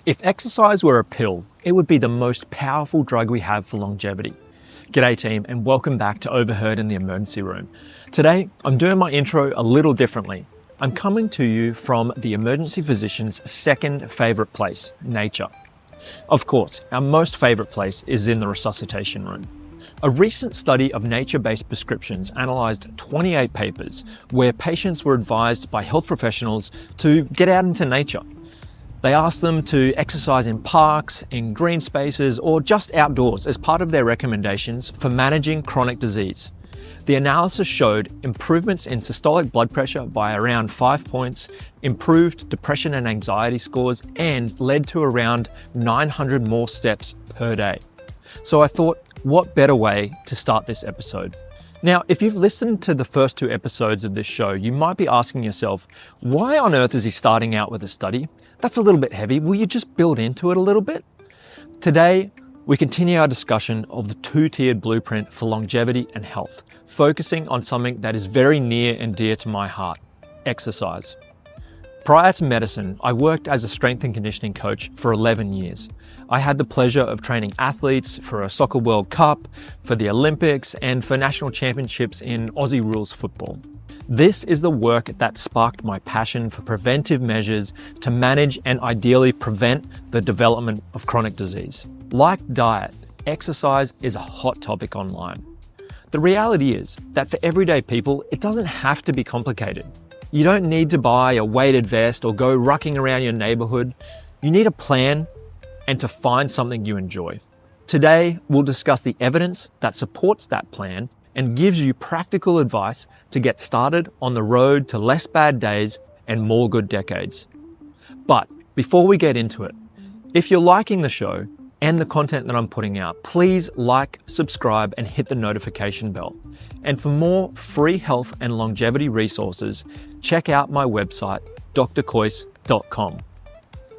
If exercise were a pill, it would be the most powerful drug we have for longevity. G'day team, and welcome back to Overheard in the Emergency Room. Today, I'm doing my intro a little differently. I'm coming to you from the emergency physician's second favourite place, nature. Of course, our most favourite place is in the resuscitation room. A recent study of nature-based prescriptions analysed 28 papers where patients were advised by health professionals to get out into nature. They asked them to exercise in parks, in green spaces, or just outdoors as part of their recommendations for managing chronic disease. The analysis showed improvements in systolic blood pressure by around 5 points, improved depression and anxiety scores, and led to around 900 more steps per day. So I thought, what better way to start this episode? Now, if you've listened to the first two episodes of this show, you might be asking yourself, why on earth is he starting out with a study? That's a little bit heavy. Will you just build into it a little bit? Today, we continue our discussion of the two-tiered blueprint for longevity and health, focusing on something that is very near and dear to my heart, exercise. Prior to medicine, I worked as a strength and conditioning coach for 11 years. I had the pleasure of training athletes for a Soccer World Cup, for the Olympics, and for national championships in Aussie rules football. This is the work that sparked my passion for preventive measures to manage and ideally prevent the development of chronic disease. Like diet, exercise is a hot topic online. The reality is that for everyday people, it doesn't have to be complicated. You don't need to buy a weighted vest or go rucking around your neighborhood. You need a plan and to find something you enjoy. Today, we'll discuss the evidence that supports that plan and gives you practical advice to get started on the road to less bad days and more good decades. But before we get into it, if you're liking the show and the content that I'm putting out, please like, subscribe, and hit the notification bell. And for more free health and longevity resources, check out my website, drkois.com.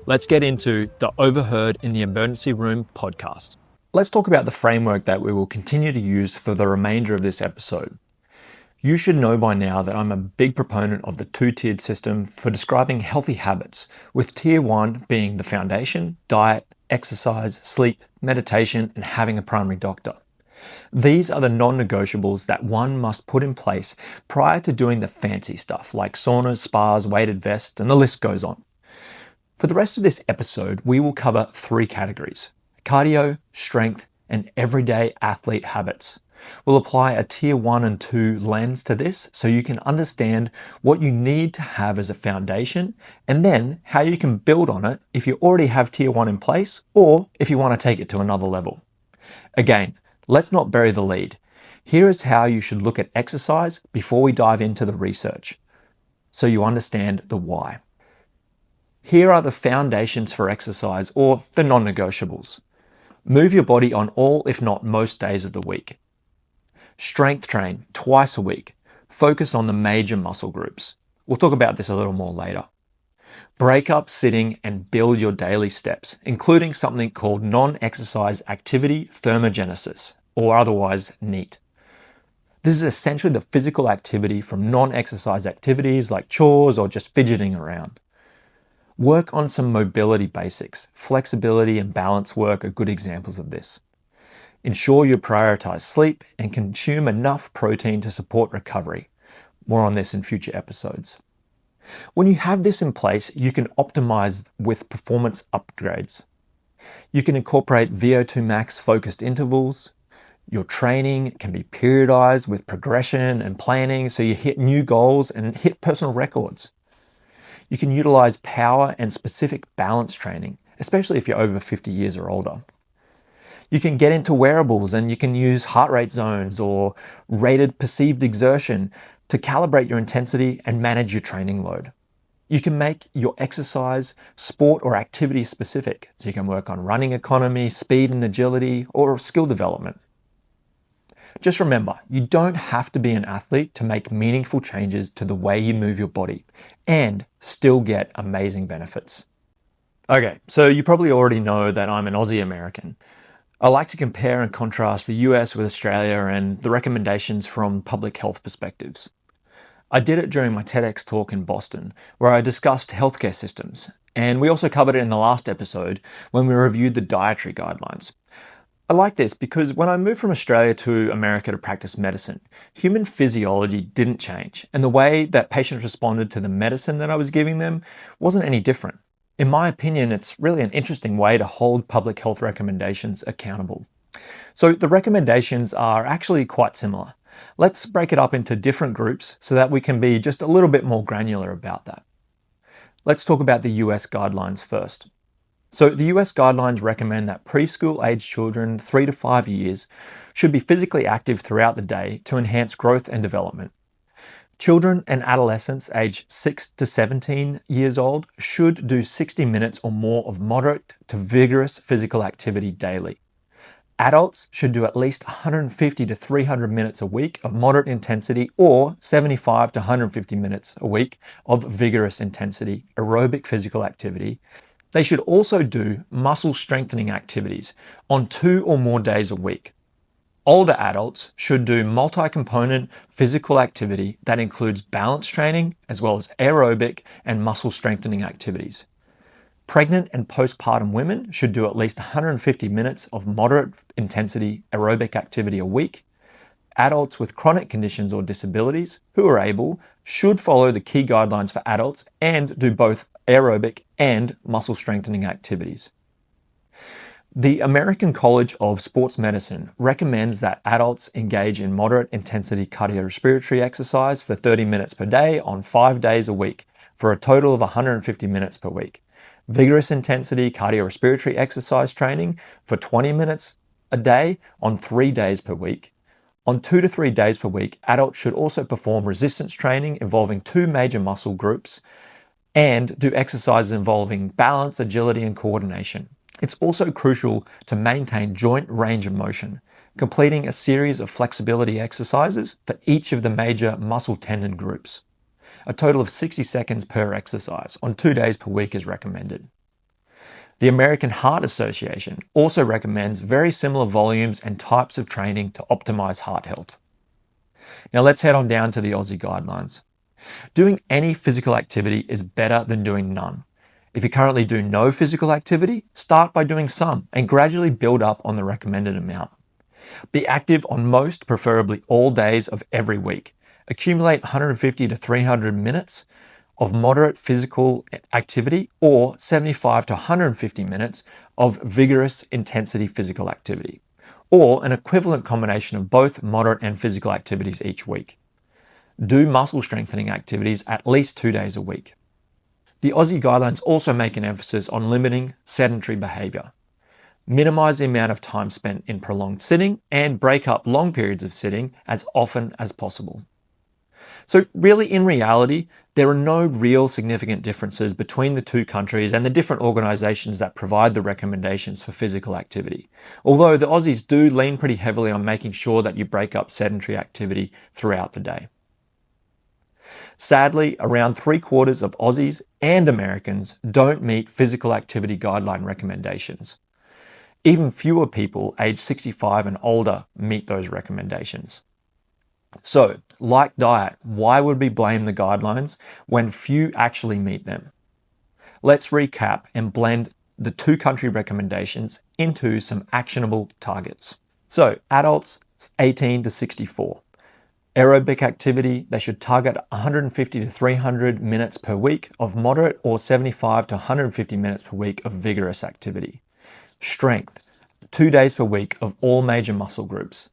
Let's get into the Overheard in the Emergency Room podcast. Let's talk about the framework that we will continue to use for the remainder of this episode. You should know by now that I'm a big proponent of the two-tiered system for describing healthy habits, with tier 1 being the foundation, diet, exercise, sleep, meditation, and having a primary doctor. These are the non-negotiables that one must put in place prior to doing the fancy stuff like saunas, spas, weighted vests, and the list goes on. For the rest of this episode, we will cover 3 categories: cardio, strength, and everyday athlete habits. We'll apply a tier 1 and 2 lens to this so you can understand what you need to have as a foundation and then how you can build on it if you already have tier 1 in place or if you want to take it to another level. Again, let's not bury the lead. Here is how you should look at exercise before we dive into the research, so you understand the why. Here are the foundations for exercise, or the non-negotiables. Move your body on all, if not most days of the week. Strength train twice a week. Focus on the major muscle groups. We'll talk about this a little more later. Break up sitting and build your daily steps, including something called non-exercise activity thermogenesis, or otherwise NEAT. This is essentially the physical activity from non-exercise activities like chores or just fidgeting around. Work on some mobility basics. Flexibility and balance work are good examples of this. Ensure you prioritize sleep and consume enough protein to support recovery. More on this in future episodes. When you have this in place, you can optimize with performance upgrades. You can incorporate VO₂max focused intervals. Your training can be periodized with progression and planning so you hit new goals and hit personal records. You can utilize power and specific balance training, especially if you're over 50 years or older. You can get into wearables and you can use heart rate zones or rated perceived exertion to calibrate your intensity and manage your training load. You can make your exercise, sport, or activity specific, so you can work on running economy, speed and agility, or skill development. Just remember, you don't have to be an athlete to make meaningful changes to the way you move your body and still get amazing benefits. Okay, so you probably already know that I'm an Aussie American. I like to compare and contrast the US with Australia and the recommendations from public health perspectives. I did it during my TEDx talk in Boston, where I discussed healthcare systems And we also covered it in the last episode when we reviewed the dietary guidelines. I like this because when I moved from Australia to America to practice medicine, human physiology didn't change, and the way that patients responded to the medicine that I was giving them wasn't any different. In my opinion, it's really an interesting way to hold public health recommendations accountable. So the recommendations are actually quite similar. Let's break it up into different groups so that we can be just a little bit more granular about that. Let's talk about the US guidelines first. So the US guidelines recommend that preschool-aged children 3 to 5 years should be physically active throughout the day to enhance growth and development. Children and adolescents aged 6 to 17 years old should do 60 minutes or more of moderate to vigorous physical activity daily. Adults should do at least 150 to 300 minutes a week of moderate intensity or 75 to 150 minutes a week of vigorous intensity aerobic physical activity. They should also do muscle strengthening activities on 2 or more days a week. Older adults should do multi-component physical activity that includes balance training as well as aerobic and muscle strengthening activities. Pregnant and postpartum women should do at least 150 minutes of moderate intensity aerobic activity a week. Adults with chronic conditions or disabilities who are able should follow the key guidelines for adults and do both aerobic and muscle strengthening activities. The American College of Sports Medicine recommends that adults engage in moderate intensity cardiorespiratory exercise for 30 minutes per day on 5 days a week for a total of 150 minutes per week. Vigorous intensity cardiorespiratory exercise training for 20 minutes a day on 3 days per week. On 2 to 3 days per week, adults should also perform resistance training involving 2 major muscle groups and do exercises involving balance, agility, and coordination. It's also crucial to maintain joint range of motion, completing a series of flexibility exercises for each of the major muscle tendon groups. A total of 60 seconds per exercise on 2 days per week is recommended. The American Heart Association also recommends very similar volumes and types of training to optimize heart health. Now let's head on down to the Aussie guidelines. Doing any physical activity is better than doing none. If you currently do no physical activity, start by doing some and gradually build up on the recommended amount. Be active on most, preferably all days of every week. Accumulate 150 to 300 minutes of moderate physical activity or 75 to 150 minutes of vigorous intensity physical activity, or an equivalent combination of both moderate and physical activities each week. Do muscle strengthening activities at least 2 days a week. The Aussie guidelines also make an emphasis on limiting sedentary behaviour. Minimize the amount of time spent in prolonged sitting and break up long periods of sitting as often as possible. So really, in reality, there are no real significant differences between the two countries and the different organisations that provide the recommendations for physical activity. Although the Aussies do lean pretty heavily on making sure that you break up sedentary activity throughout the day. Sadly, around 3/4 of Aussies and Americans don't meet physical activity guideline recommendations. Even fewer people aged 65 and older meet those recommendations. So, like diet, why would we blame the guidelines when few actually meet them? Let's recap and blend the two country recommendations into some actionable targets. So, adults 18 to 64. Aerobic activity, they should target 150 to 300 minutes per week of moderate or 75 to 150 minutes per week of vigorous activity. Strength, 2 days per week of all major muscle groups.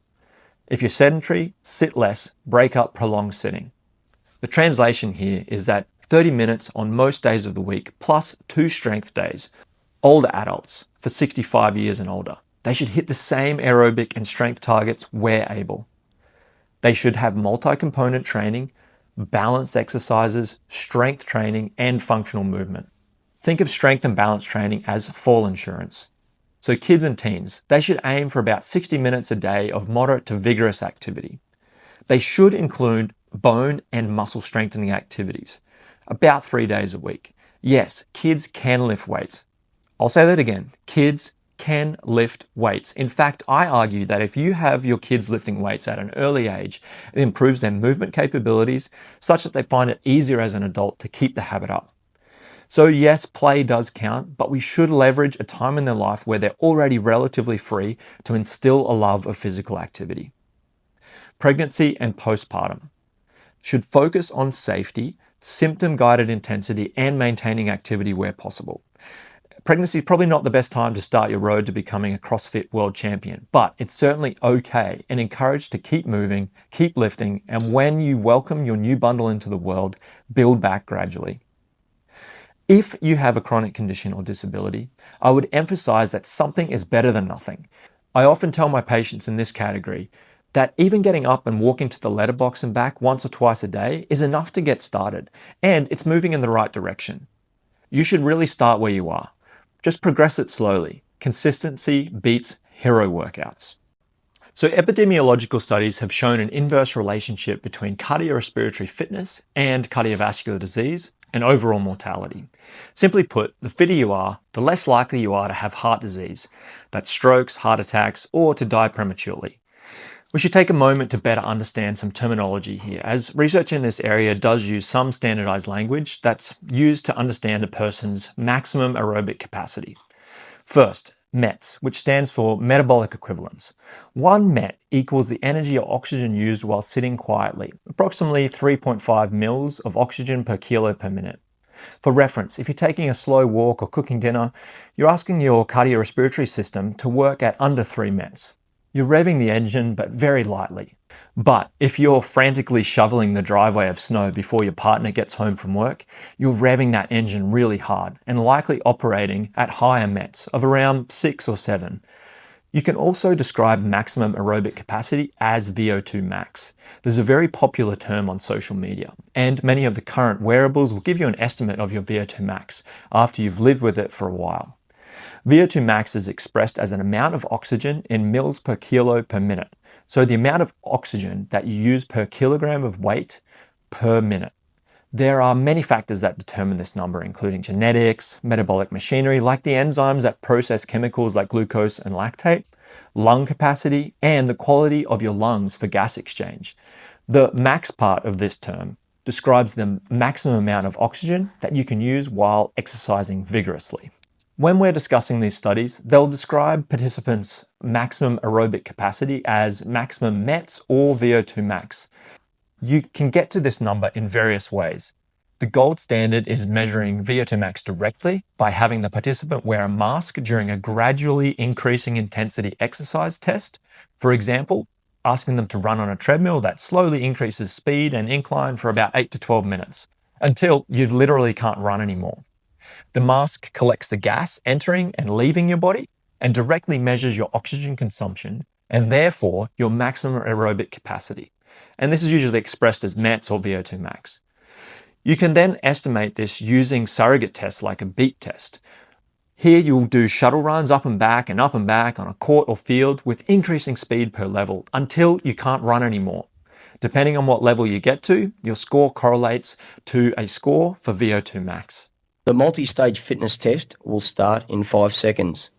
If you're sedentary, sit less, break up prolonged sitting. The translation here is that 30 minutes on most days of the week plus 2 strength days. Older adults for 65 years and older, they should hit the same aerobic and strength targets where able. They should have multi-component training, balance exercises, strength training, and functional movement. Think of strength and balance training as fall insurance. So kids and teens, they should aim for about 60 minutes a day of moderate to vigorous activity. They should include bone and muscle strengthening activities, about 3 days a week. Yes, kids can lift weights. I'll say that again, kids can lift weights. In fact, I argue that if you have your kids lifting weights at an early age, it improves their movement capabilities such that they find it easier as an adult to keep the habit up. So yes, play does count, but we should leverage a time in their life where they're already relatively free to instill a love of physical activity. Pregnancy and postpartum should focus on safety, symptom-guided intensity, and maintaining activity where possible. Pregnancy is probably not the best time to start your road to becoming a CrossFit world champion, but it's certainly okay and encouraged to keep moving, keep lifting, and when you welcome your new bundle into the world, build back gradually. If you have a chronic condition or disability, I would emphasize that something is better than nothing. I often tell my patients in this category that even getting up and walking to the letterbox and back once or twice a day is enough to get started, and it's moving in the right direction. You should really start where you are. Just progress it slowly. Consistency beats hero workouts. So epidemiological studies have shown an inverse relationship between cardiorespiratory fitness and cardiovascular disease and overall mortality. Simply put, the fitter you are, the less likely you are to have heart disease, that's strokes, heart attacks, or to die prematurely. We should take a moment to better understand some terminology here, as research in this area does use some standardized language that's used to understand a person's maximum aerobic capacity. First, METs, which stands for metabolic equivalence. 1 MET equals the energy or oxygen used while sitting quietly, approximately 3.5 mils of oxygen per kilo per minute. For reference, if you're taking a slow walk or cooking dinner, you're asking your cardiorespiratory system to work at under 3 METs. You're revving the engine, but very lightly. But if you're frantically shoveling the driveway of snow before your partner gets home from work, you're revving that engine really hard and likely operating at higher METs of around 6 or 7. You can also describe maximum aerobic capacity as VO₂max. There's a very popular term on social media, and many of the current wearables will give you an estimate of your VO₂max after you've lived with it for a while. VO₂max is expressed as an amount of oxygen in mils per kilo per minute. So the amount of oxygen that you use per kilogram of weight per minute. There are many factors that determine this number, including genetics, metabolic machinery like the enzymes that process chemicals like glucose and lactate, lung capacity, and the quality of your lungs for gas exchange. The max part of this term describes the maximum amount of oxygen that you can use while exercising vigorously. When we're discussing these studies, they'll describe participants' maximum aerobic capacity as maximum METs or VO₂max. You can get to this number in various ways. The gold standard is measuring VO₂max directly by having the participant wear a mask during a gradually increasing intensity exercise test. For example, asking them to run on a treadmill that slowly increases speed and incline for about 8 to 12 minutes, until you literally can't run anymore. The mask collects the gas entering and leaving your body and directly measures your oxygen consumption and therefore your maximum aerobic capacity. And this is usually expressed as METs or VO₂max. You can then estimate this using surrogate tests like a beat test. Here you'll do shuttle runs up and back on a court or field with increasing speed per level until you can't run anymore. Depending on what level you get to, your score correlates to a score for VO₂max. The multi-stage fitness test will start in 5 seconds.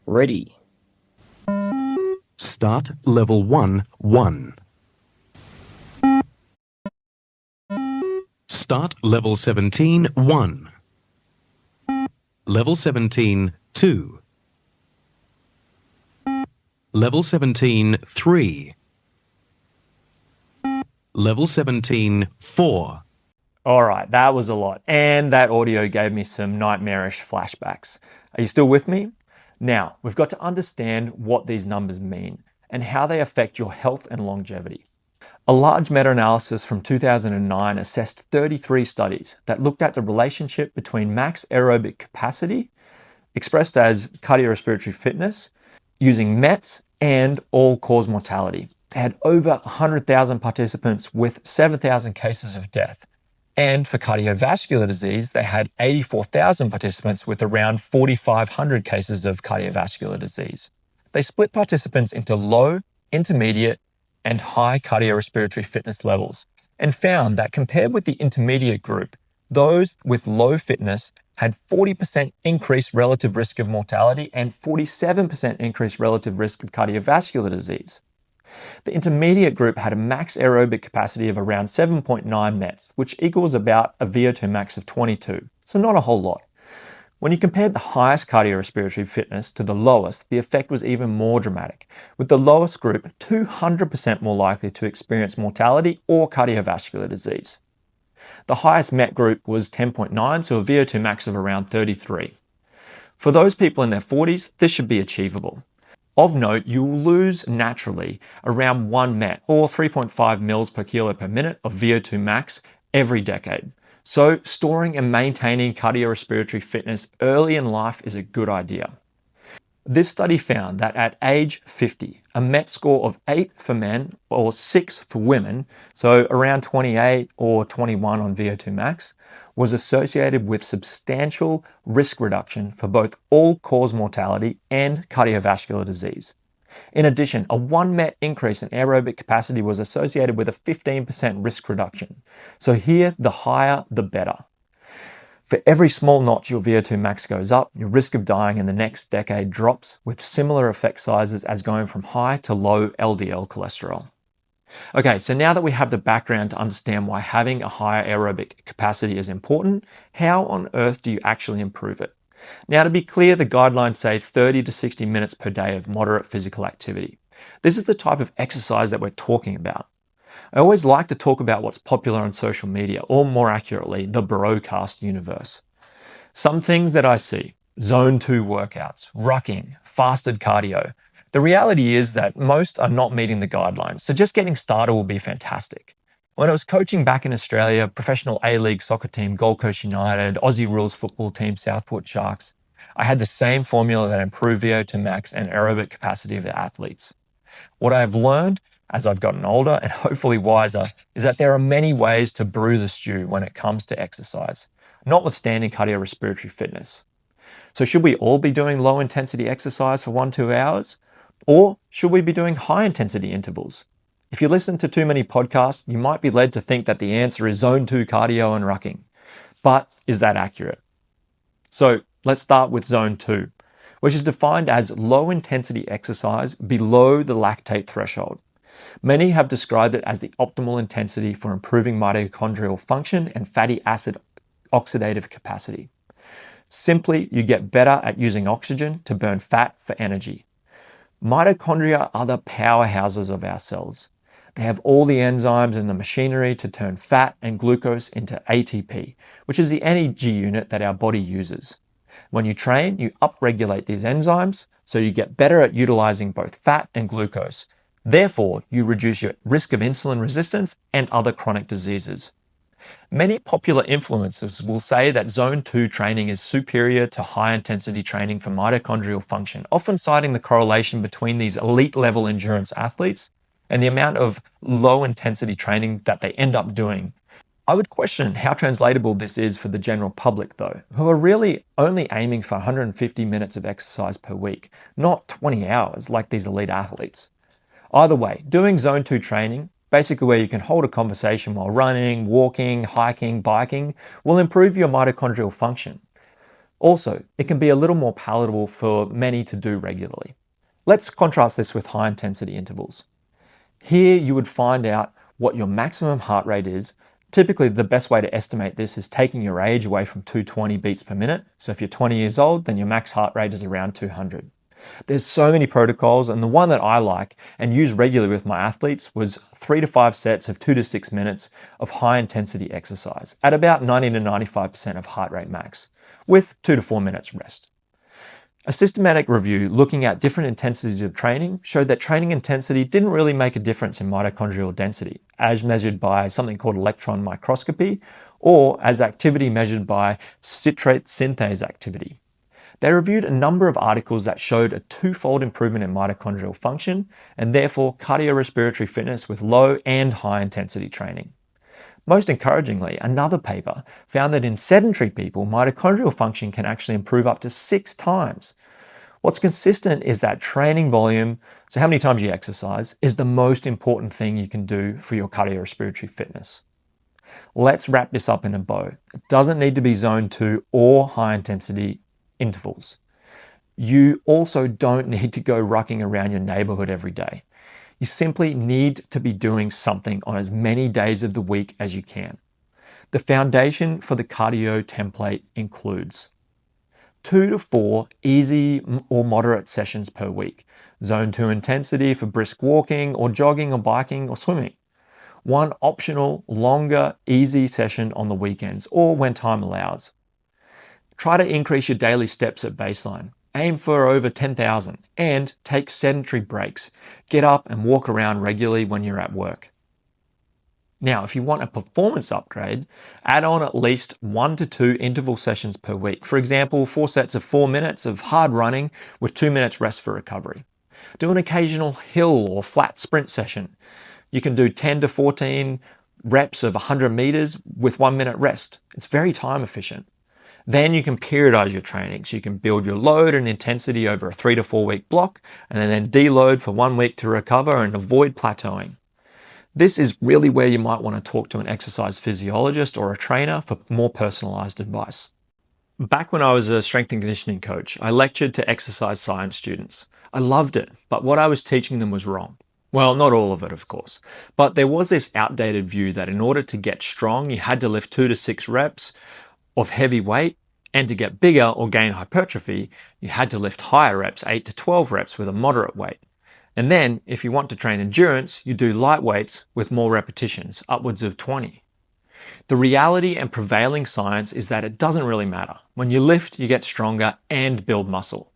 Ready. Start level 1, 1. Start level 17, 1. Level 17, 2. Level 17, 3. Level 17, 4. All right, that was a lot. And that audio gave me some nightmarish flashbacks. Are you still with me? Now, we've got to understand what these numbers mean and how they affect your health and longevity. A large meta-analysis from 2009 assessed 33 studies that looked at the relationship between max aerobic capacity, expressed as cardiorespiratory fitness, using METs and all-cause mortality. They had over 100,000 participants with 7,000 cases of death. And for cardiovascular disease, they had 84,000 participants with around 4,500 cases of cardiovascular disease. They split participants into low, intermediate, and high cardiorespiratory fitness levels and found that compared with the intermediate group, those with low fitness had 40% increased relative risk of mortality and 47% increased relative risk of cardiovascular disease. The intermediate group had a max aerobic capacity of around 7.9 METs, which equals about a VO₂max of 22. so not a whole lot. When you compared the highest cardiorespiratory fitness to the lowest, the effect was even more dramatic, with the lowest group 200% more likely to experience mortality or cardiovascular disease. The highest MET group was 10.9, so a VO2 max of around 33. For those people in their 40s, this should be achievable. Of note, you will lose naturally around 1 MET or 3.5 mils per kilo per minute of VO2 max every decade. So storing and maintaining cardiorespiratory fitness early in life is a good idea. This study found that at age 50, a MET score of 8 for men or 6 for women, so around 28 or 21 on VO2 max, was associated with substantial risk reduction for both all-cause mortality and cardiovascular disease. In addition, a 1 MET increase in aerobic capacity was associated with a 15% risk reduction. So here, the higher, the better. For every small notch your VO2 max goes up, your risk of dying in the next decade drops with similar effect sizes as going from high to low LDL cholesterol. Okay, so now that we have the background to understand why having a higher aerobic capacity is important, how on earth do you actually improve it? Now, to be clear, the guidelines say 30 to 60 minutes per day of moderate physical activity. This is the type of exercise that we're talking about. I always like to talk about what's popular on social media, or more accurately, the broadcast universe. Some things that I see: zone 2 workouts, rucking, fasted cardio. The reality is that most are not meeting the guidelines, so just getting started will be fantastic. When I was coaching back in Australia, professional A-League soccer team Gold Coast United, Aussie Rules football team Southport Sharks, I had the same formula that improved VO2 max and aerobic capacity of the athletes. What I've learned as I've gotten older and hopefully wiser is that there are many ways to brew the stew when it comes to exercise, notwithstanding cardiorespiratory fitness. So should we all be doing low intensity exercise for 1-2 hours? Or should we be doing high intensity intervals? If you listen to too many podcasts, you might be led to think that the answer is zone 2 cardio and rucking. But is that accurate? So let's start with zone 2, which is defined as low intensity exercise below the lactate threshold. Many have described it as the optimal intensity for improving mitochondrial function and fatty acid oxidative capacity. Simply, you get better at using oxygen to burn fat for energy. Mitochondria are the powerhouses of our cells. They have all the enzymes and the machinery to turn fat and glucose into ATP, which is the energy unit that our body uses. When you train, you upregulate these enzymes, so you get better at utilizing both fat and glucose. Therefore, you reduce your risk of insulin resistance and other chronic diseases. Many popular influencers will say that zone 2 training is superior to high intensity training for mitochondrial function, often citing the correlation between these elite level endurance athletes and the amount of low intensity training that they end up doing. I would question how translatable this is for the general public though, who are really only aiming for 150 minutes of exercise per week, not 20 hours like these elite athletes. Either way, doing zone 2 training, basically where you can hold a conversation while running, walking, hiking, biking, will improve your mitochondrial function. Also, it can be a little more palatable for many to do regularly. Let's contrast this with high intensity intervals. Here you would find out what your maximum heart rate is. Typically, the best way to estimate this is taking your age away from 220 beats per minute. So if you're 20 years old, then your max heart rate is around 200. There's so many protocols, and the one that I like and use regularly with my athletes was 3 to 5 sets of 2 to 6 minutes of high intensity exercise at about 90 to 95% of heart rate max, with 2 to 4 minutes rest. A systematic review looking at different intensities of training showed that training intensity didn't really make a difference in mitochondrial density, as measured by something called electron microscopy, or as activity measured by citrate synthase activity. They reviewed a number of articles that showed a twofold improvement in mitochondrial function and therefore cardiorespiratory fitness with low and high intensity training. Most encouragingly, another paper found that in sedentary people, mitochondrial function can actually improve up to 6 times. What's consistent is that training volume, so how many times you exercise, is the most important thing you can do for your cardiorespiratory fitness. Let's wrap this up in a bow. It doesn't need to be zone 2 or high intensity intervals. You also don't need to go rucking around your neighborhood every day. You simply need to be doing something on as many days of the week as you can. The foundation for the cardio template includes 2 to 4 easy or moderate sessions per week, zone 2 intensity for brisk walking or jogging or biking or swimming. 1 optional, longer, easy session on the weekends or when time allows. Try to increase your daily steps at baseline. Aim for over 10,000 and take sedentary breaks. Get up and walk around regularly when you're at work. Now, if you want a performance upgrade, add on at least 1 to 2 interval sessions per week. For example, 4 sets of 4 minutes of hard running with 2 minutes rest for recovery. Do an occasional hill or flat sprint session. You can do 10 to 14 reps of 100 meters with 1 minute rest. It's very time efficient. Then you can periodize your training. So you can build your load and intensity over a 3 to 4 week block and then deload for 1 week to recover and avoid plateauing. This is really where you might want to talk to an exercise physiologist or a trainer for more personalized advice. Back when I was a strength and conditioning coach, I lectured to exercise science students. I loved it, but what I was teaching them was wrong. Well, not all of it, of course, but there was this outdated view that in order to get strong, you had to lift 2 to 6 reps of heavy weight, and to get bigger or gain hypertrophy, you had to lift higher reps, 8 to 12 reps with a moderate weight. And then, if you want to train endurance, you do light weights with more repetitions, upwards of 20. The reality and prevailing science is that it doesn't really matter. When you lift, you get stronger and build muscle.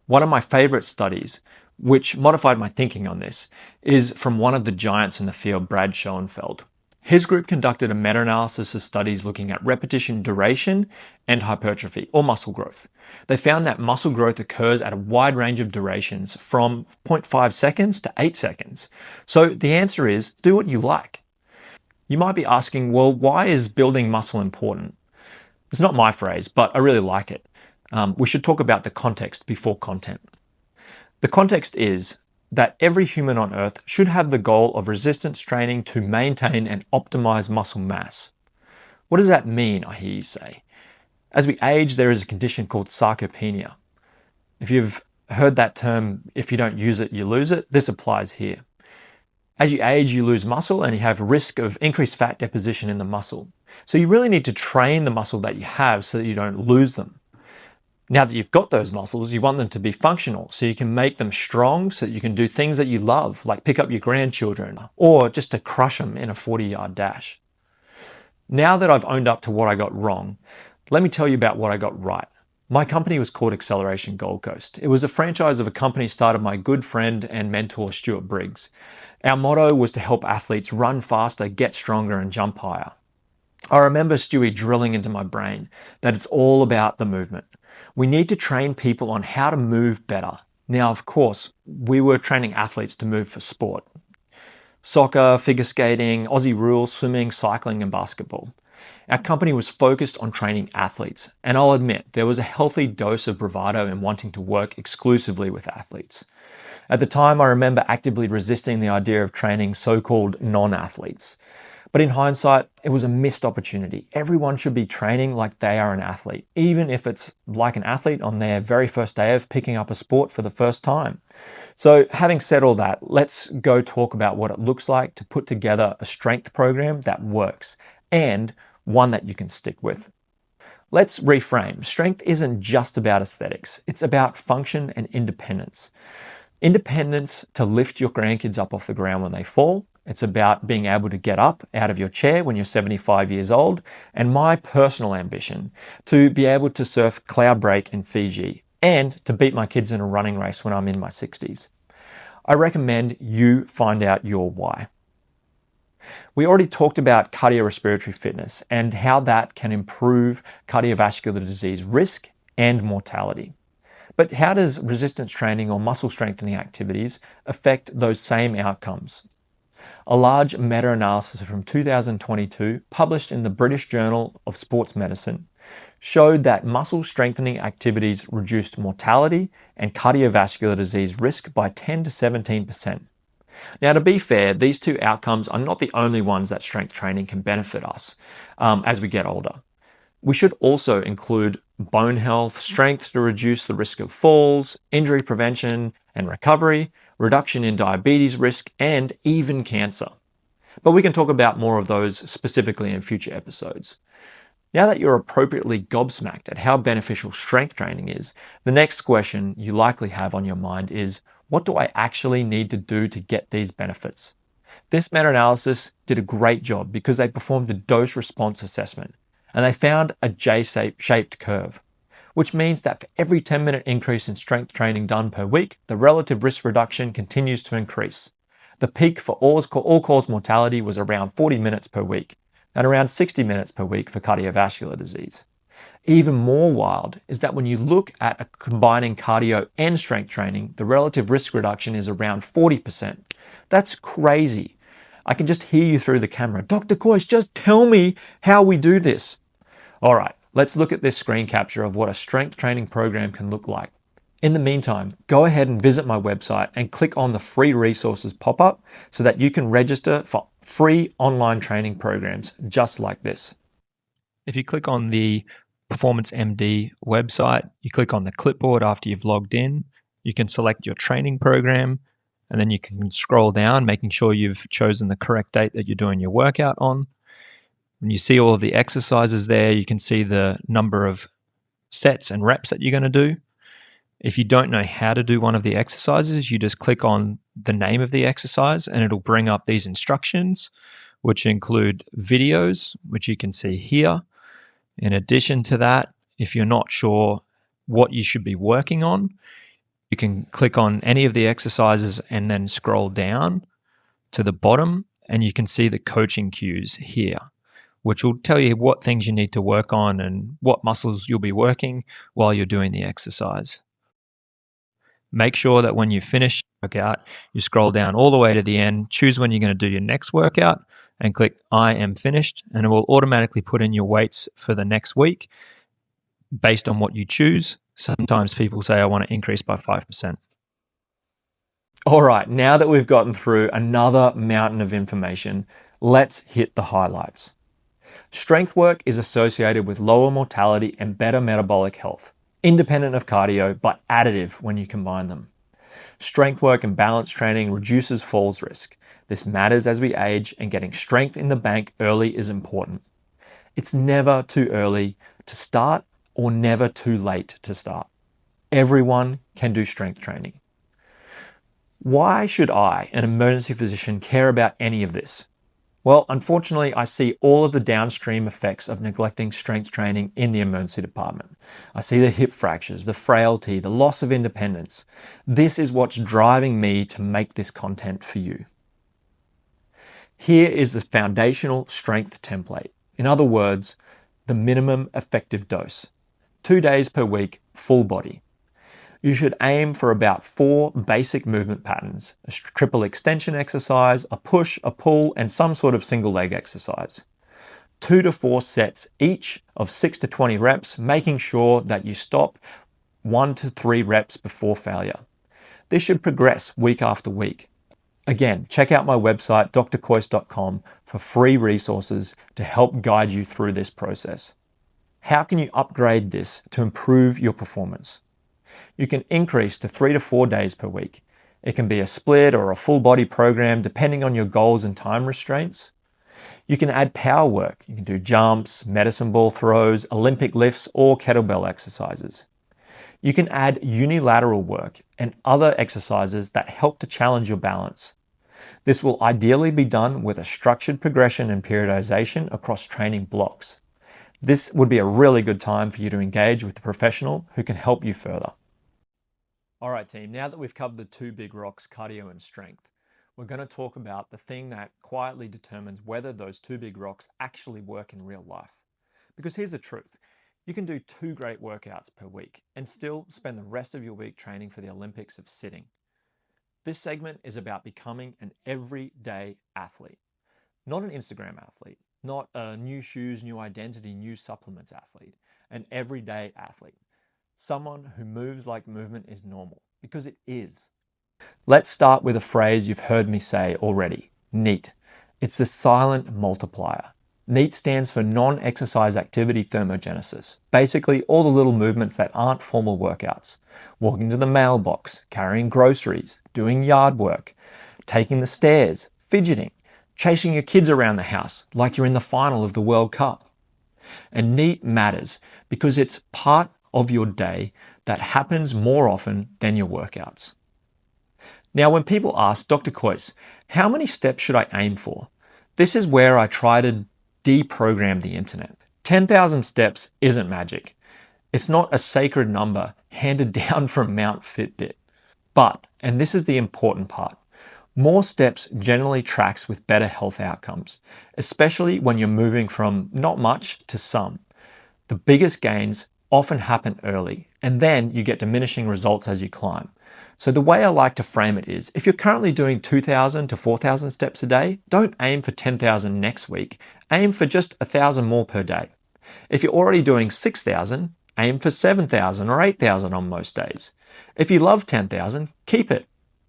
One of my favorite studies, which modified my thinking on this, is from one of the giants in the field, Brad Schoenfeld. His group conducted a meta-analysis of studies looking at repetition duration and hypertrophy, or muscle growth. They found that muscle growth occurs at a wide range of durations from 0.5 seconds to 8 seconds. So the answer is, do what you like. You might be asking, well, why is building muscle important? It's not my phrase, but I really like it. We should talk about the context before content. The context is that every human on Earth should have the goal of resistance training to maintain and optimize muscle mass. What does that mean, I hear you say? As we age, there is a condition called sarcopenia. If you've heard that term, if you don't use it, you lose it, this applies here. As you age, you lose muscle and you have risk of increased fat deposition in the muscle. So you really need to train the muscle that you have so that you don't lose them. Now that you've got those muscles, you want them to be functional so you can make them strong so that you can do things that you love, like pick up your grandchildren or just to crush them in a 40-yard dash. Now that I've owned up to what I got wrong, let me tell you about what I got right. My company was called Acceleration Gold Coast. It was a franchise of a company started by my good friend and mentor, Stuart Briggs. Our motto was to help athletes run faster, get stronger, and jump higher. I remember Stewie drilling into my brain that it's all about the movement. We need to train people on how to move better. Now, of course, we were training athletes to move for sport. Soccer, figure skating, Aussie rules, swimming, cycling, and basketball. Our company was focused on training athletes, and I'll admit there was a healthy dose of bravado in wanting to work exclusively with athletes. At the time, I remember actively resisting the idea of training so-called non-athletes. But in hindsight, it was a missed opportunity. Everyone should be training like they are an athlete, even if it's like an athlete on their very first day of picking up a sport for the first time. So having said all that, let's go talk about what it looks like to put together a strength program that works and one that you can stick with. Let's reframe. Strength isn't just about aesthetics. It's about function and independence. Independence to lift your grandkids up off the ground when they fall. It's about being able to get up out of your chair when you're 75 years old. And my personal ambition to be able to surf cloud break in Fiji and to beat my kids in a running race when I'm in my 60s. I recommend you find out your why. We already talked about cardiorespiratory fitness and how that can improve cardiovascular disease risk and mortality. But how does resistance training or muscle strengthening activities affect those same outcomes? A large meta-analysis from 2022, published in the British Journal of Sports Medicine, showed that muscle strengthening activities reduced mortality and cardiovascular disease risk by 10 to 17%. Now, to be fair, these two outcomes are not the only ones that strength training can benefit us as we get older. We should also include bone health, strength to reduce the risk of falls, injury prevention and recovery, reduction in diabetes risk, and even cancer. But we can talk about more of those specifically in future episodes. Now that you're appropriately gobsmacked at how beneficial strength training is, the next question you likely have on your mind is, what do I actually need to do to get these benefits? This meta-analysis did a great job because they performed a dose-response assessment, and they found a J-shaped curve, which means that for every 10-minute increase in strength training done per week, the relative risk reduction continues to increase. The peak for all-cause mortality was around 40 minutes per week, and around 60 minutes per week for cardiovascular disease. Even more wild is that when you look at combining cardio and strength training, the relative risk reduction is around 40%. That's crazy. I can just hear you through the camera. Dr. Kois, just tell me how we do this. All right, let's look at this screen capture of what a strength training program can look like. In the meantime, go ahead and visit my website and click on the free resources pop-up so that you can register for free online training programs just like this. If you click on the Performance MD website, you click on the clipboard after you've logged in, you can select your training program, and then you can scroll down, making sure you've chosen the correct date that you're doing your workout on. When you see all of the exercises there, you can see the number of sets and reps that you're going to do. If you don't know how to do one of the exercises, you just click on the name of the exercise and it'll bring up these instructions, which include videos, which you can see here. In addition to that, if you're not sure what you should be working on, you can click on any of the exercises and then scroll down to the bottom and you can see the coaching cues here, which will tell you what things you need to work on and what muscles you'll be working while you're doing the exercise. Make sure that when you finish your workout, you scroll down all the way to the end, choose when you're going to do your next workout, and click I am finished, and it will automatically put in your weights for the next week based on what you choose. Sometimes people say, I want to increase by 5%. All right, now that we've gotten through another mountain of information, let's hit the highlights. Strength work is associated with lower mortality and better metabolic health, independent of cardio, but additive when you combine them. Strength work and balance training reduces falls risk. This matters as we age, and getting strength in the bank early is important. It's never too early to start or never too late to start. Everyone can do strength training. Why should I, an emergency physician, care about any of this? Well, unfortunately, I see all of the downstream effects of neglecting strength training in the emergency department. I see the hip fractures, the frailty, the loss of independence. This is what's driving me to make this content for you. Here is the foundational strength template. In other words, the minimum effective dose. 2 days per week, full body. You should aim for about 4 basic movement patterns: a triple extension exercise, a push, a pull, and some sort of single leg exercise. 2 to 4 sets each of 6 to 20 reps, making sure that you stop 1 to 3 reps before failure. This should progress week after week. Again, check out my website, drkois.com, for free resources to help guide you through this process. How can you upgrade this to improve your performance? You can increase to 3 to 4 days per week. It can be a split or a full body program depending on your goals and time restraints. You can add power work. You can do jumps, medicine ball throws, Olympic lifts, or kettlebell exercises. You can add unilateral work and other exercises that help to challenge your balance. This will ideally be done with a structured progression and periodization across training blocks. This would be a really good time for you to engage with a professional who can help you further. All right, team, now that we've covered the 2 big rocks, cardio and strength, we're going to talk about the thing that quietly determines whether those 2 big rocks actually work in real life. Because here's the truth. You can do 2 great workouts per week and still spend the rest of your week training for the Olympics of sitting. This segment is about becoming an everyday athlete, not an Instagram athlete, not a new shoes, new identity, new supplements athlete, an everyday athlete. Someone who moves like movement is normal, because it is. Let's start with a phrase you've heard me say already, NEAT. It's the silent multiplier. NEAT stands for non-exercise activity thermogenesis. Basically, all the little movements that aren't formal workouts. Walking to the mailbox, carrying groceries, doing yard work, taking the stairs, fidgeting, chasing your kids around the house like you're in the final of the World Cup. And NEAT matters because it's part of your day that happens more often than your workouts. Now, when people ask, Dr. Coyce, how many steps should I aim for? This is where I try to deprogram the internet. 10,000 steps isn't magic. It's not a sacred number handed down from Mount Fitbit. But, and this is the important part, more steps generally tracks with better health outcomes, especially when you're moving from not much to some. The biggest gains often happen early, and then you get diminishing results as you climb. So the way I like to frame it is, if you're currently doing 2,000 to 4,000 steps a day, don't aim for 10,000 next week, aim for just 1,000 more per day. If you're already doing 6,000, aim for 7,000 or 8,000 on most days. If you love 10,000, keep it.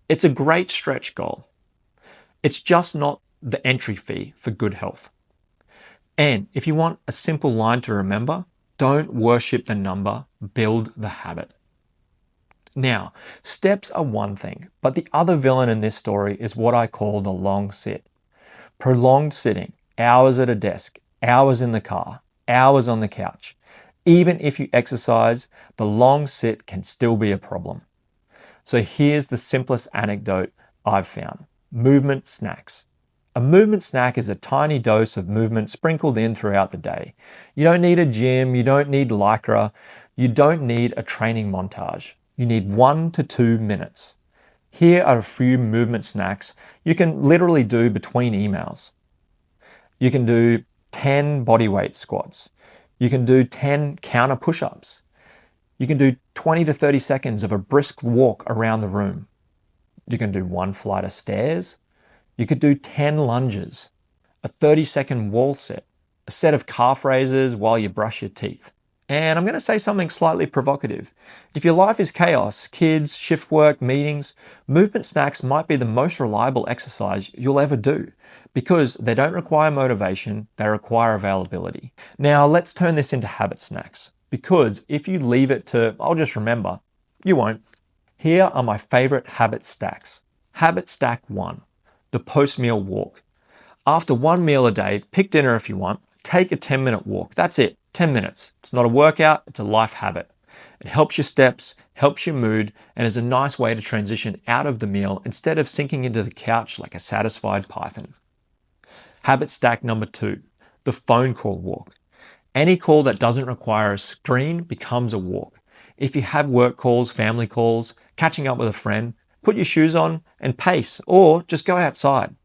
It's a great stretch goal. It's just not the entry fee for good health. And if you want a simple line to remember, don't worship the number, build the habit. Now, steps are one thing, but the other villain in this story is what I call the long sit. Prolonged sitting, hours at a desk, hours in the car, hours on the couch. Even if you exercise, the long sit can still be a problem. So here's the simplest anecdote I've found. Movement snacks. A movement snack is a tiny dose of movement sprinkled in throughout the day. You don't need a gym, you don't need Lycra, you don't need a training montage. You need 1 to 2 minutes. Here are a few movement snacks you can literally do between emails. You can do 10 bodyweight squats. You can do 10 counter push-ups. You can do 20 to 30 seconds of a brisk walk around the room. You can do 1 flight of stairs. You could do 10 lunges, a 30-second wall sit, a set of calf raises while you brush your teeth. And I'm going to say something slightly provocative. If your life is chaos, kids, shift work, meetings, movement snacks might be the most reliable exercise you'll ever do because they don't require motivation, they require availability. Now let's turn this into habit snacks because if you leave it to, I'll just remember, you won't. Here are my favorite habit stacks. Habit stack 1, the post-meal walk. After 1 meal a day, pick dinner if you want, take a 10-minute walk. That's it. 10 minutes. It's not a workout, it's a life habit. It helps your steps, helps your mood, and is a nice way to transition out of the meal instead of sinking into the couch like a satisfied python. Habit stack number 2, the phone call walk. Any call that doesn't require a screen becomes a walk. If you have work calls, family calls, catching up with a friend, put your shoes on and pace, or just go outside.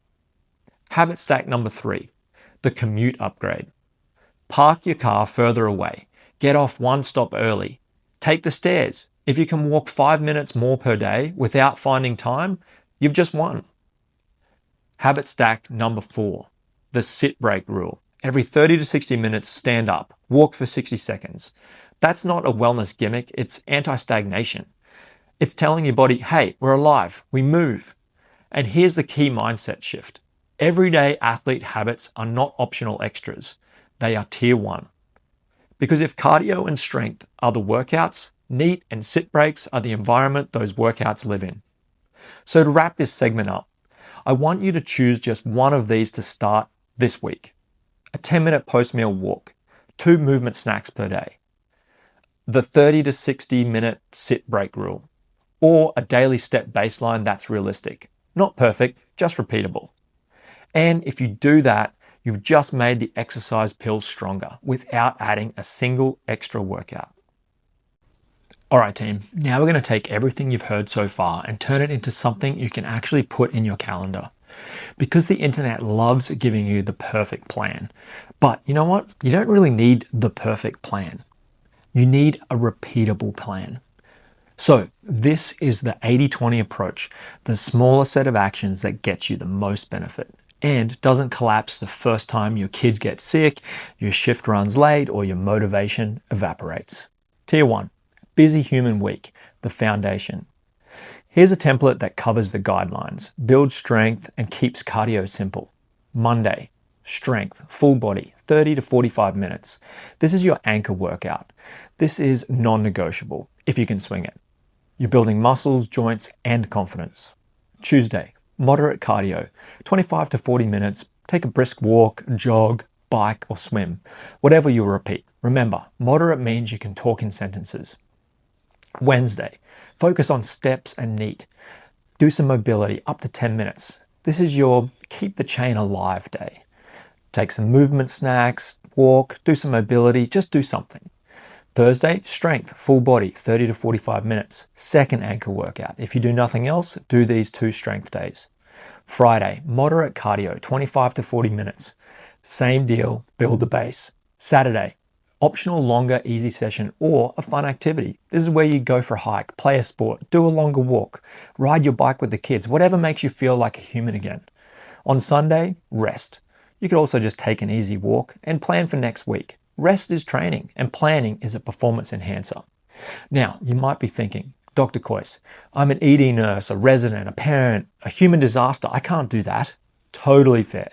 Habit stack number 3, the commute upgrade. Park your car further away. Get off 1 stop early. Take the stairs. If you can walk 5 minutes more per day without finding time, you've just won. Habit stack number 4, the sit break rule. Every 30 to 60 minutes, stand up. Walk for 60 seconds. That's not a wellness gimmick, it's anti-stagnation. It's telling your body, hey, we're alive, we move. And here's the key mindset shift. Everyday athlete habits are not optional extras. They are tier 1. Because if cardio and strength are the workouts, NEAT and sit breaks are the environment those workouts live in. So to wrap this segment up, I want you to choose just one of these to start this week. A 10-minute post-meal walk, 2 movement snacks per day, the 30 to 60 minute sit break rule, or a daily step baseline that's realistic. Not perfect, just repeatable. And if you do that, you've just made the exercise pill stronger without adding a single extra workout. All right, team, now we're going to take everything you've heard so far and turn it into something you can actually put in your calendar. Because the internet loves giving you the perfect plan. But you know what? You don't really need the perfect plan. You need a repeatable plan. So this is the 80-20 approach, the smaller set of actions that gets you the most benefit and doesn't collapse the first time your kids get sick, your shift runs late, or your motivation evaporates. Tier 1, busy human week, the foundation. Here's a template that covers the guidelines, builds strength and keeps cardio simple. Monday, strength, full body, 30 to 45 minutes. This is your anchor workout. This is non-negotiable if you can swing it. You're building muscles, joints, and confidence. Tuesday, moderate cardio, 25 to 40 minutes, Take a brisk walk, jog, bike, or swim. Whatever you'll repeat. Remember, moderate means you can talk in sentences. Wednesday, focus on steps and NEAT. Do some mobility, up to 10 minutes. This is your keep the chain alive day. Take some movement snacks, walk, do some mobility, just do something. Thursday, strength, full body, 30 to 45 minutes. Second ankle workout. If you do nothing else, do these 2 strength days. Friday, moderate cardio, 25 to 40 minutes. Same deal, build the base. Saturday, optional longer easy session or a fun activity. This is where you go for a hike, play a sport, do a longer walk, ride your bike with the kids, whatever makes you feel like a human again. On Sunday, rest. You could also just take an easy walk and plan for next week. Rest is training and planning is a performance enhancer. Now, you might be thinking, Dr. Coyce, I'm an ED nurse, a resident, a parent, a human disaster. I can't do that. Totally fair.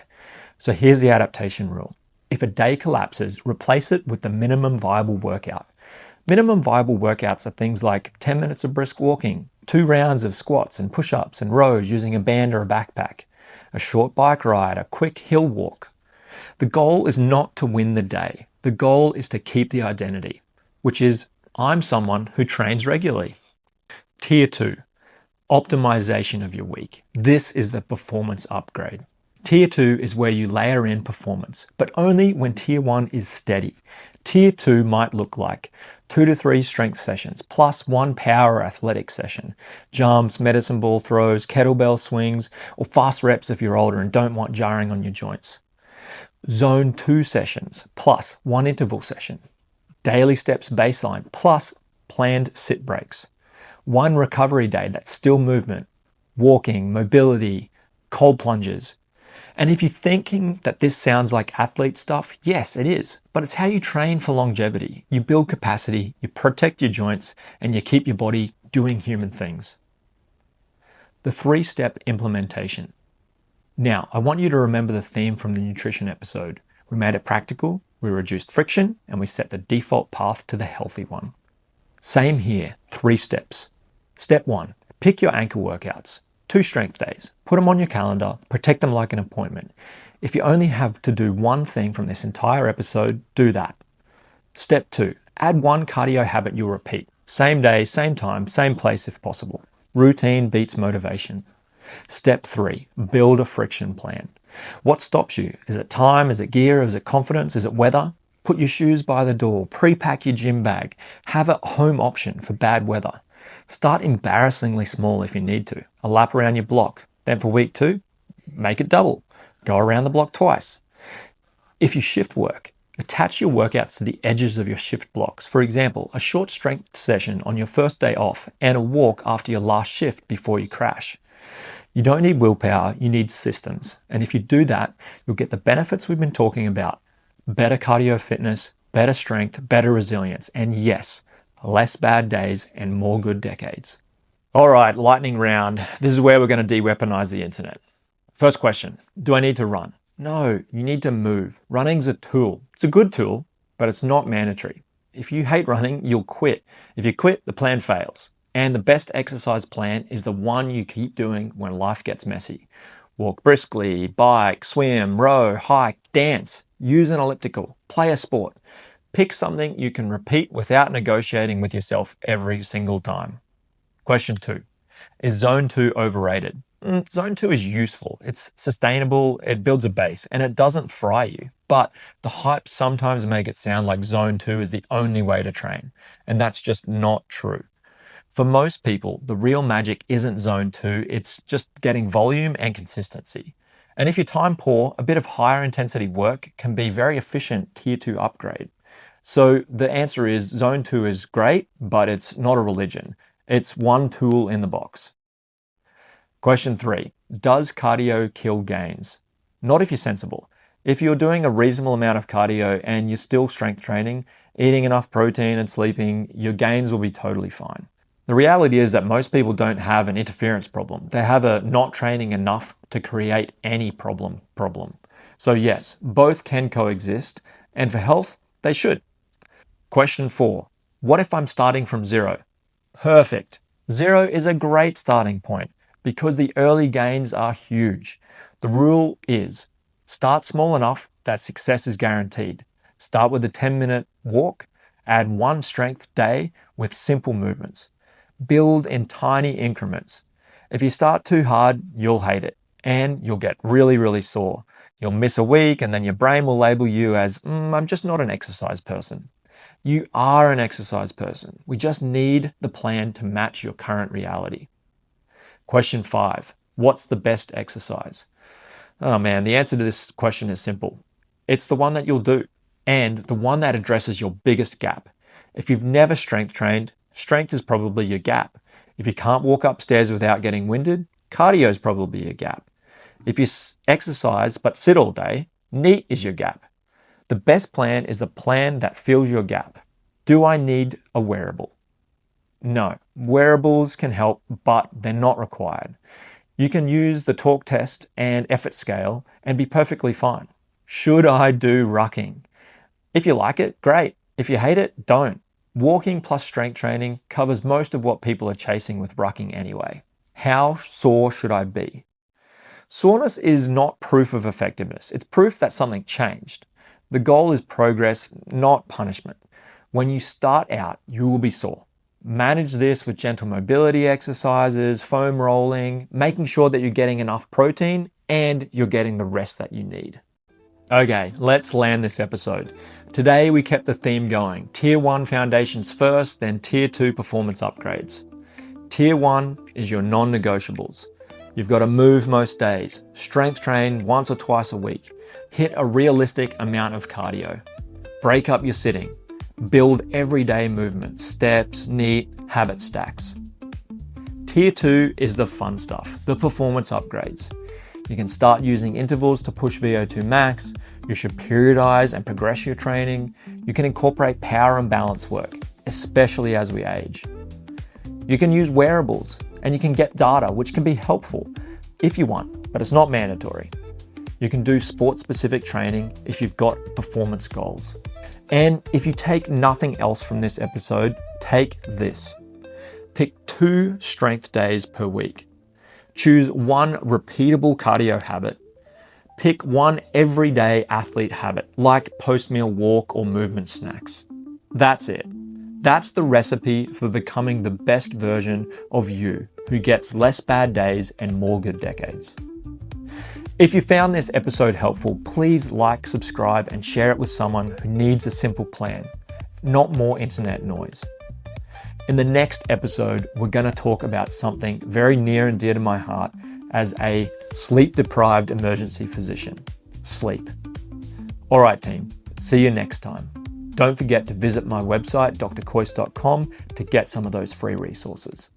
So here's the adaptation rule. If a day collapses, replace it with the minimum viable workout. Minimum viable workouts are things like 10 minutes of brisk walking, 2 rounds of squats and push-ups and rows using a band or a backpack, a short bike ride, a quick hill walk. The goal is not to win the day. The goal is to keep the identity, which is I'm someone who trains regularly. Tier 2, optimization of your week. This is the performance upgrade. Tier 2 is where you layer in performance, but only when Tier 1 is steady. Tier 2 might look like 2 to 3 strength sessions, plus 1 power athletic session, jumps, medicine ball throws, kettlebell swings, or fast reps if you're older and don't want jarring on your joints. Zone 2 sessions, plus 1 interval session. Daily steps baseline, plus planned sit breaks. 1 recovery day that's still movement, walking, mobility, cold plunges. And if you're thinking that this sounds like athlete stuff, yes, it is. But it's how you train for longevity. You build capacity, you protect your joints, and you keep your body doing human things. The 3-step implementation. Now, I want you to remember the theme from the nutrition episode. We made it practical, we reduced friction, and we set the default path to the healthy one. Same here, 3 steps. Step 1, pick your anchor workouts. 2 strength days. Put them on your calendar, protect them like an appointment. If you only have to do one thing from this entire episode, do that. Step 2, add 1 cardio habit you'll repeat. Same day, same time, same place if possible. Routine beats motivation. Step 3, build a friction plan. What stops you? Is it time? Is it gear? Is it confidence? Is it weather? Put your shoes by the door, pre-pack your gym bag, have a home option for bad weather. Start embarrassingly small if you need to. A lap around your block. Then for week 2, make it double. Go around the block twice. If you shift work, attach your workouts to the edges of your shift blocks. For example, a short strength session on your first day off and a walk after your last shift before you crash. You don't need willpower, you need systems. And if you do that, you'll get the benefits we've been talking about. Better cardio fitness, better strength, better resilience, and yes, less bad days and more good decades. All right, lightning round. This is where we're going to de-weaponize the internet. First question, do I need to run? No, you need to move. Running's a tool. It's a good tool, but it's not mandatory. If you hate running, you'll quit. If you quit, the plan fails. And the best exercise plan is the one you keep doing when life gets messy. Walk briskly, bike, swim, row, hike, dance, use an elliptical, play a sport. Pick something you can repeat without negotiating with yourself every single time. Question 2. Is Zone 2 overrated? Zone 2 is useful. It's sustainable, it builds a base, and it doesn't fry you. But the hype sometimes make it sound like Zone 2 is the only way to train. And that's just not true. For most people, the real magic isn't Zone 2, it's just getting volume and consistency. And if you're time poor, a bit of higher intensity work can be very efficient Tier 2 upgrade. So the answer is Zone 2 is great, but it's not a religion. It's one tool in the box. Question 3, does cardio kill gains? Not if you're sensible. If you're doing a reasonable amount of cardio and you're still strength training, eating enough protein and sleeping, your gains will be totally fine. The reality is that most people don't have an interference problem. They have a not training enough to create any problem. So yes, both can coexist, and for health, they should. Question 4, what if I'm starting from 0? Perfect. 0 is a great starting point because the early gains are huge. The rule is Start small enough that success is guaranteed. Start with a 10-minute walk, add one strength day with simple movements. Build in tiny increments. If you start too hard, you'll hate it and you'll get really, really sore. You'll miss a week and then your brain will label you as, I'm just not an exercise person. You are an exercise person. We just need the plan to match your current reality. Question 5, what's the best exercise? Oh man, the answer to this question is simple. It's the one that you'll do and the one that addresses your biggest gap. If you've never strength trained, strength is probably your gap. If you can't walk upstairs without getting winded, cardio is probably your gap. If you exercise but sit all day, NEAT is your gap. The best plan is the plan that fills your gap. Do I need a wearable? No, wearables can help, but they're not required. You can use the talk test and effort scale and be perfectly fine. Should I do rucking? If you like it, great. If you hate it, don't. Walking plus strength training covers most of what people are chasing with rucking anyway. How sore should I be? Soreness is not proof of effectiveness. It's proof that something changed. The goal is progress, not punishment. When you start out, you will be sore. Manage this with gentle mobility exercises, foam rolling, making sure that you're getting enough protein and you're getting the rest that you need. Okay, let's land this episode. Today we kept the theme going. Tier 1 foundations first, then Tier 2 performance upgrades. Tier 1 is your non-negotiables. You've got to move most days, strength train once or twice a week, hit a realistic amount of cardio, break up your sitting, build everyday movement, steps, NEAT, habit stacks. Tier 2 is the fun stuff, the performance upgrades. You can start using intervals to push VO₂max, you should periodize and progress your training, you can incorporate power and balance work, especially as we age. You can use wearables and you can get data, which can be helpful if you want, but it's not mandatory. You can do sport-specific training if you've got performance goals. And if you take nothing else from this episode, take this. Pick 2 strength days per week. Choose one repeatable cardio habit. Pick one everyday athlete habit, like post-meal walk or movement snacks. That's it. That's the recipe for becoming the best version of you who gets less bad days and more good decades. If you found this episode helpful, please like, subscribe, and share it with someone who needs a simple plan, not more internet noise. In the next episode, we're going to talk about something very near and dear to my heart as a sleep-deprived emergency physician: sleep. All right, team, see you next time. Don't forget to visit my website, drkois.com, to get some of those free resources.